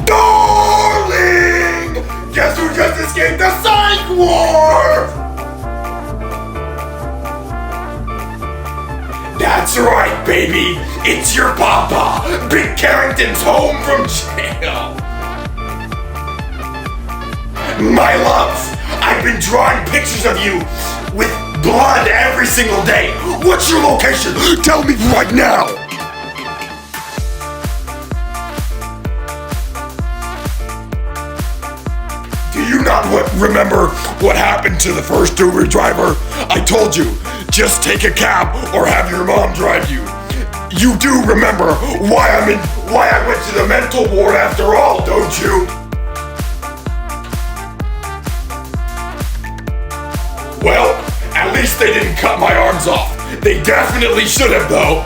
Darling! Guess who just escaped the psych ward? That's right, baby. It's your papa. Big Carrington's home from jail. My love, I've been drawing pictures of you with blood every single day. What's your location? Tell me right now. Do you not remember what happened to the first Uber driver? I told you, just take a cab or have your mom drive you. You do remember why I went to the mental ward after all, don't you? Well, at least they didn't cut my arms off. They definitely should have, though.